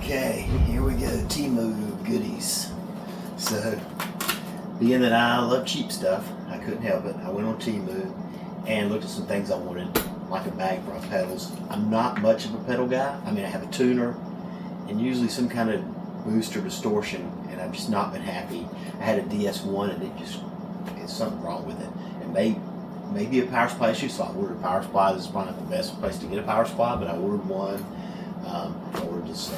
Okay, here we go, Temu goodies. So, being that I love cheap stuff, I couldn't help it. I went on Temu and looked at some things I wanted, like a bag for my pedals. I'm not much of a pedal guy. I mean, I have a tuner and usually some kind of boost or distortion, and I've just not been happy. I had a DS1 and it's something wrong with it. And maybe a power supply issue, so I ordered a power supply. This is probably not the best place to get a power supply, but I ordered one. I ordered this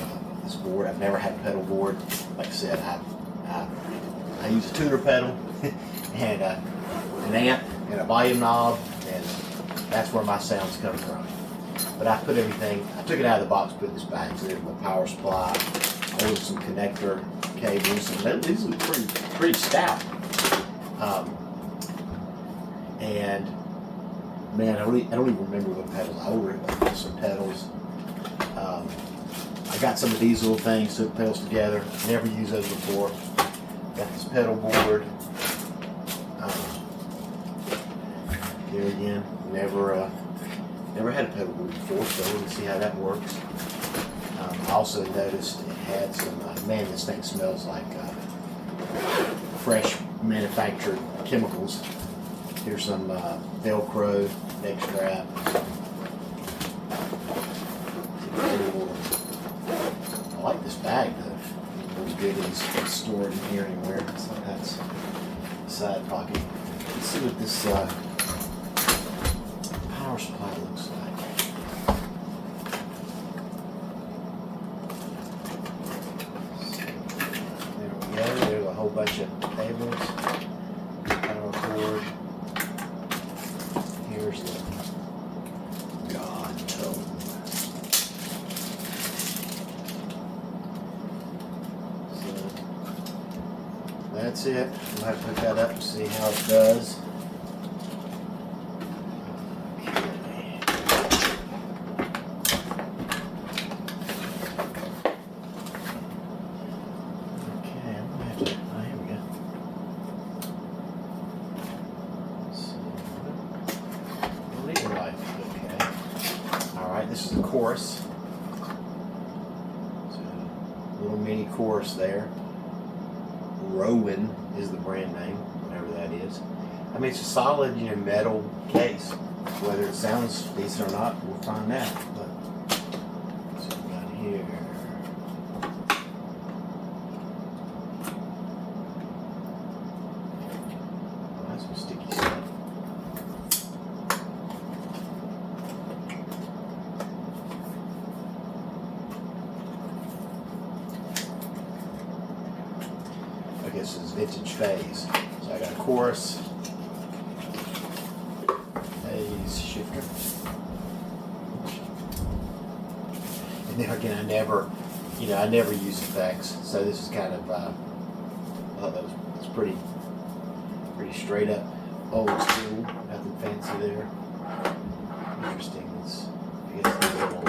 board. I've never had a pedal board. Like I said, I use a tuner pedal and an amp and a volume knob, and that's where my sounds come from. But I put everything, I took it out of the box, put this back. So there's my power supply, ordered some connector cables, and these look pretty stout. And man, I don't even remember what pedals. I ordered some pedals. I got some of these little things, took pedals together. Never used those before. Got this pedal board. Here again, never had a pedal board before, so let's see how that works. I also noticed it had some. Man, this thing smells like fresh manufactured chemicals. Here's some Velcro neck strap. I like this bag though. Those goodies stored in here anywhere. So that's the side pocket. Let's see what this power supply looks like. There we go. There's a whole bunch of cables. Power cord. Here's the God tone. That's it. We'll have to hook that up and see how it does. Okay, I'm gonna have to. Oh, here we go. Let's see. Legal life. Okay. All right. This is the chorus. So, little mini chorus there. Rowin is the brand name, whatever that is. I mean, it's a solid, metal case. Whether it sounds decent or not, we'll find out. But what's we got here? Oh, that's some sticky stuff. This is vintage phase. So I got a chorus, phase shifter, and then again, I never use effects. So this is kind of, I thought that was pretty straight up old school. Nothing fancy there. Interesting. I guess these little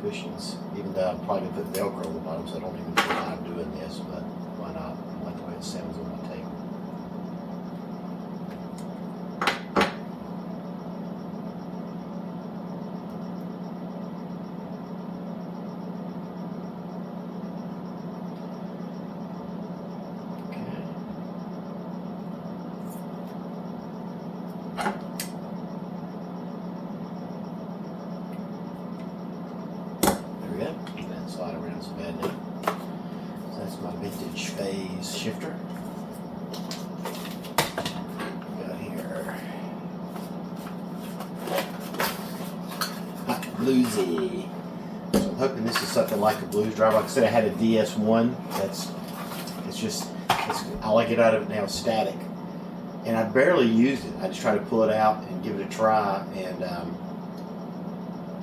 cushions. Even though I'm probably gonna put Velcro on the bottom, so I don't even feel like I'm doing this, but. Why not? I like the way it sounds on my table. Okay. There we go. That slide around so bad now. That's my vintage phase shifter. Got here Bluesy. So I'm hoping this is something like a blues driver. Like I said, I had a DS1. I like it out of it now static. And I barely used it. I just tried to pull it out and give it a try. And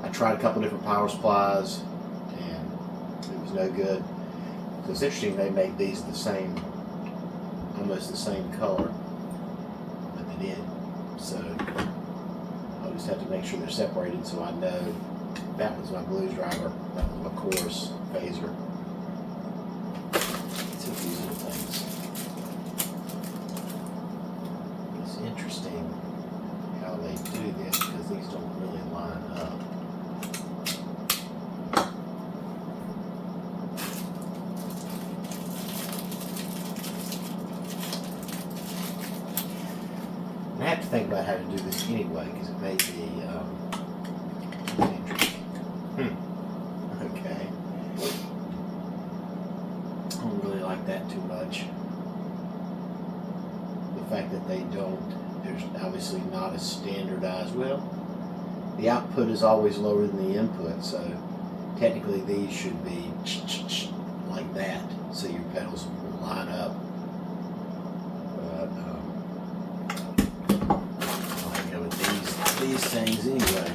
I tried a couple different power supplies, and it was no good. So it's interesting they make these the same, almost the same color, but they did. So I'll just have to make sure they're separated so I know that was my blues driver, that was my chorus phaser. Let's see these little things. It's interesting how they do this because these don't really line up. have to think about how to do this anyway, because it may be interesting. Okay. I don't really like that too much. The fact that there's obviously not a standardized, well, the output is always lower than the input, so technically these should be like that, so your pedals will line up. But I'll go with these things anyway.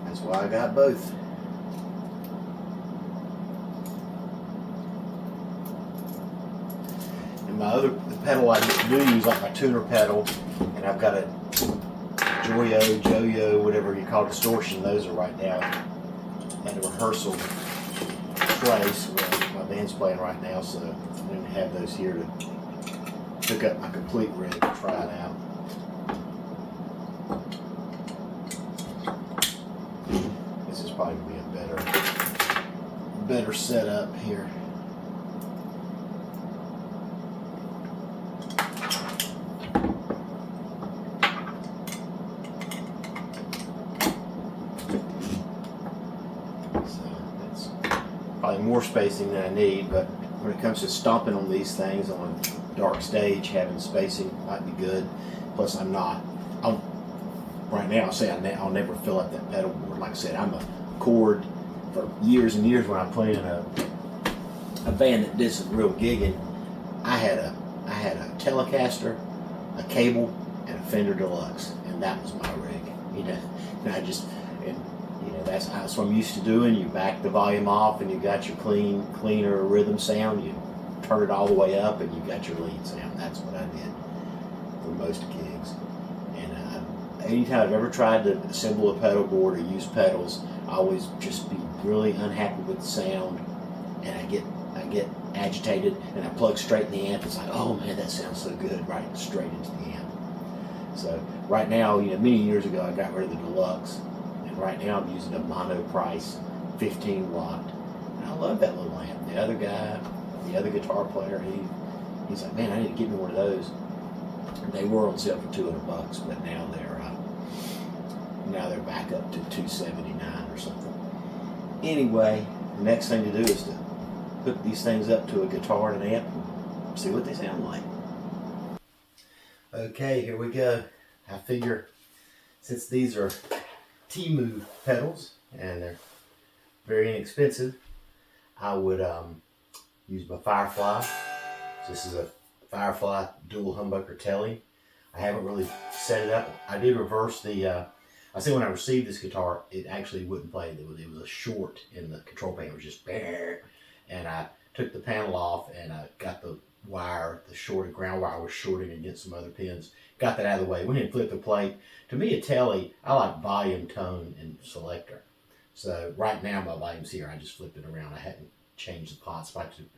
That's why I got both. The pedal I do use, like my tuner pedal, and I've got a Joyo, whatever you call distortion. Those are right now at a rehearsal place where my band's playing right now, so I didn't have those here to hook up my complete rig and try it out. This is probably going to be a better setup here. Probably more spacing than I need, but when it comes to stomping on these things on a dark stage, having spacing might be good. Plus, right now I'll say I'll never fill up that pedal board. Like I said, I'm a chord for years and years. When I played in a band that did some real gigging, I had a telecaster, a cable, and a Fender Deluxe, and that was my rig. You know, and that's what I'm used to doing. You back the volume off, and you got your cleaner rhythm sound. You turn it all the way up, and you got your lead sound. That's what I did for most gigs. And anytime I've ever tried to assemble a pedal board or use pedals, I always just be really unhappy with the sound, and I get agitated, and I plug straight in the amp. It's like, oh man, that sounds so good, right straight into the amp. So right now, many years ago, I got rid of the Deluxe. Right now I'm using a monoprice 15 watt, and I love that little amp. The other guitar player, he's like, man, I need to get me one of those. They were on sale for $200, but now they're back up to $279 or something. Anyway, the next thing to do is to hook these things up to a guitar and an amp and see what they sound like. Okay, here we go. I figure since these are Temu pedals and they're very inexpensive, I would use my Firefly. So this is a Firefly dual humbucker tele. I haven't really set it up. I did reverse the I see when I received this guitar, it actually wouldn't play. It was a short in the control panel. It was just bare, and I took the panel off and I got the wire, the shorted ground wire was shorting against some other pins. Got that out of the way. Went ahead and flipped the plate. To me, a tele, I like volume, tone, and selector. So right now my volume's here. I just flipped it around. I hadn't changed the pots. The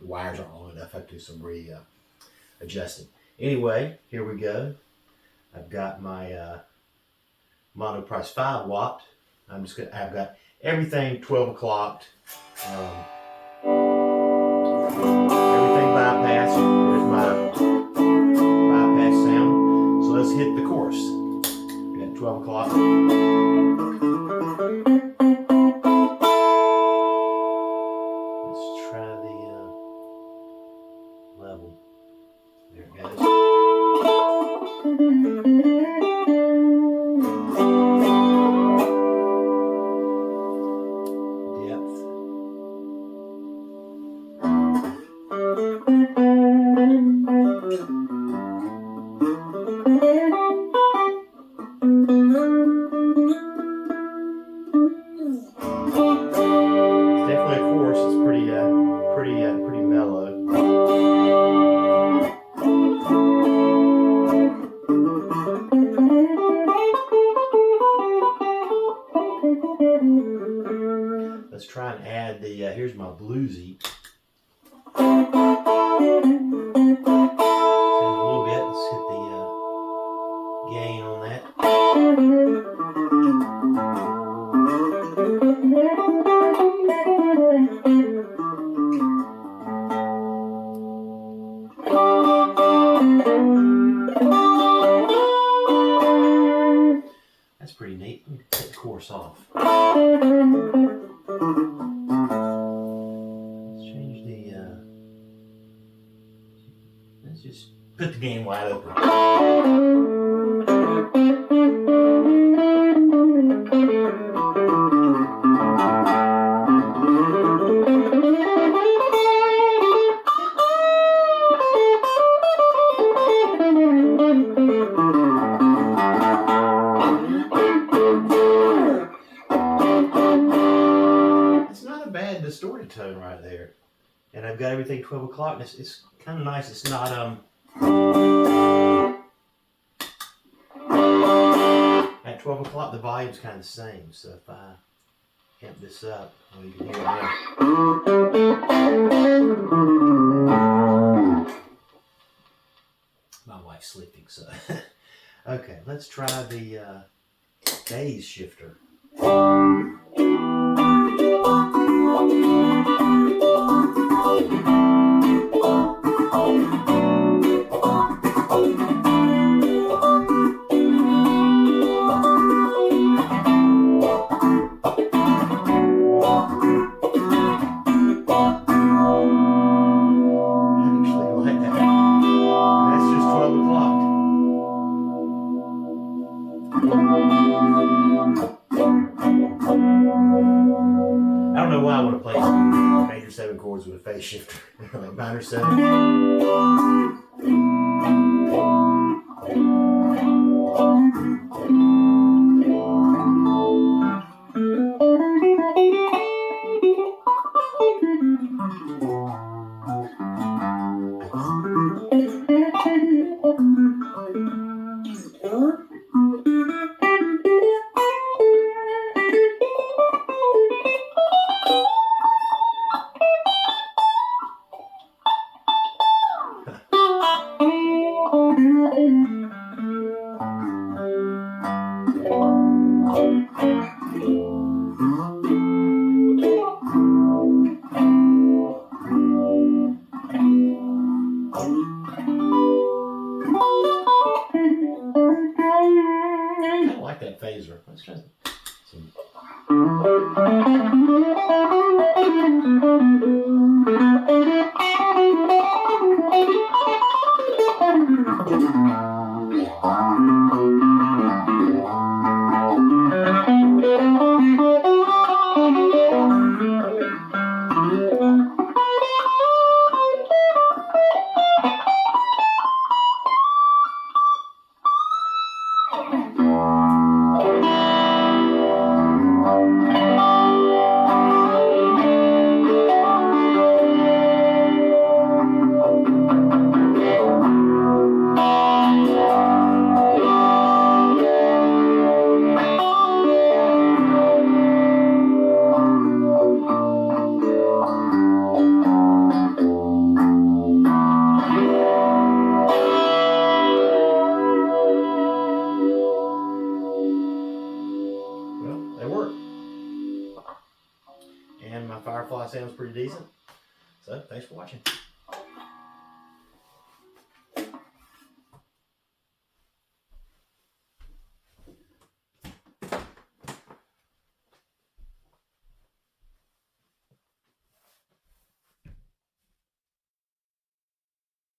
wires aren't long enough. I have to do some adjusting. Anyway, here we go. I've got my monoprice 5 watt. I've got everything 12 o'clocked. Everything bypassed. There's my bypass sound. So let's hit the chorus. We got 12 o'clock. Let's try the level. There it goes. Depth. Let's just put the game wide open. It's not a bad distorted tone right there. And I've got everything 12 o'clock, and it's kind of nice. It's not, at 12 o'clock, the volume's kind of the same. So if I amp this up, well, you can hear it now. My wife's sleeping, so. Okay, let's try the phase shifter. I don't know why I want to play major 7 chords with a phase shifter. Like minor 7. I like that phaser. Let's try some. They work. And my Firefly sounds pretty decent. So, thanks for watching.